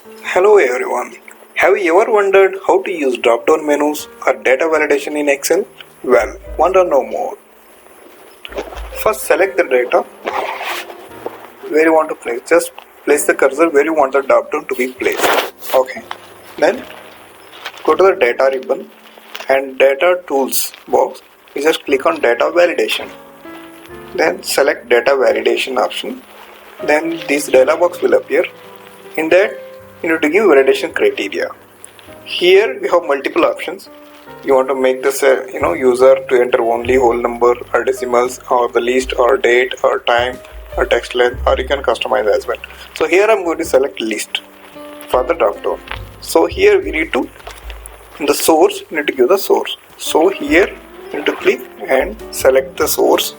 Hello everyone. Have you ever wondered how to use drop-down menus or data validation in Excel? Well, want to know more? First, select the data where you want to place. Just place the cursor where you want the drop-down to be placed. Okay. Then go to the data ribbon and data tools box. You just click on data validation. Then select data validation option. Then this dialog box will appear. In that, you need to give validation criteria. Here we have multiple options. You want to make this user to enter only whole number or decimals or the list or date or time or text length, or you can customize as well. So here I'm going to select list for the drop down. So here we need to, in the source, you need to give the source. So here you need to click and select the source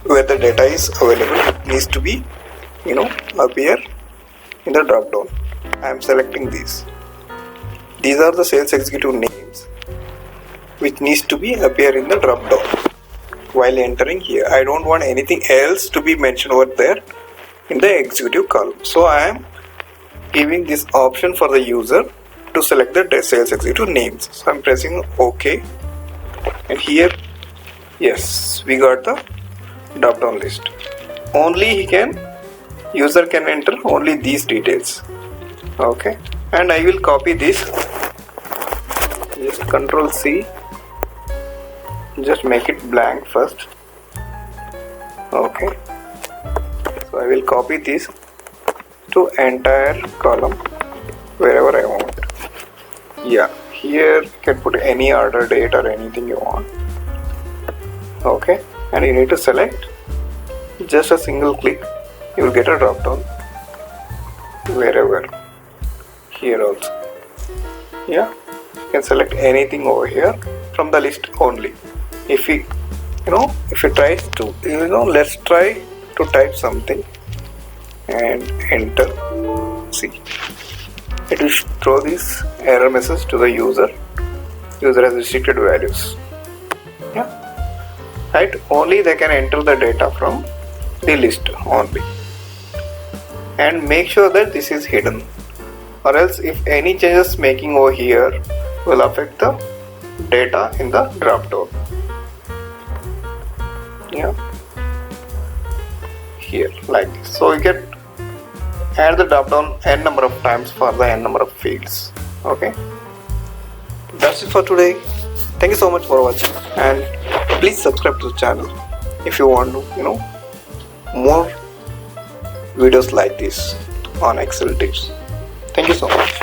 where the data is available. It needs to be appear in the drop down. I am selecting these. These are the sales executive names which needs to be appear in the drop down while entering here. I don't want anything else to be mentioned over there in the executive column. So I am giving this option for the user to select the sales executive names. So I'm pressing OK, and here, yes, we got the drop down list. User can enter only these details. Okay, and I will copy this. Just Control C. Just make it blank first. Okay, so I will copy this to entire column wherever I want. Yeah, here you can put any order date or anything you want. Okay, and you need to select just a single click. You will get a drop down wherever. Here also. Yeah, you can select anything over here from the list only. If you try to let's try to type something and enter. See, it will throw this error message to the user. User has restricted values. Yeah, right. Only they can enter the data from the list only. And make sure that this is hidden, or else if any changes making over here will affect the data in the drop down. Yeah, here like this. So you can add the drop down n number of times for the n number of fields. Okay, that's it for today. Thank you so much for watching, and please subscribe to the channel if you want to more videos like this on Excel tips. Thank you so much.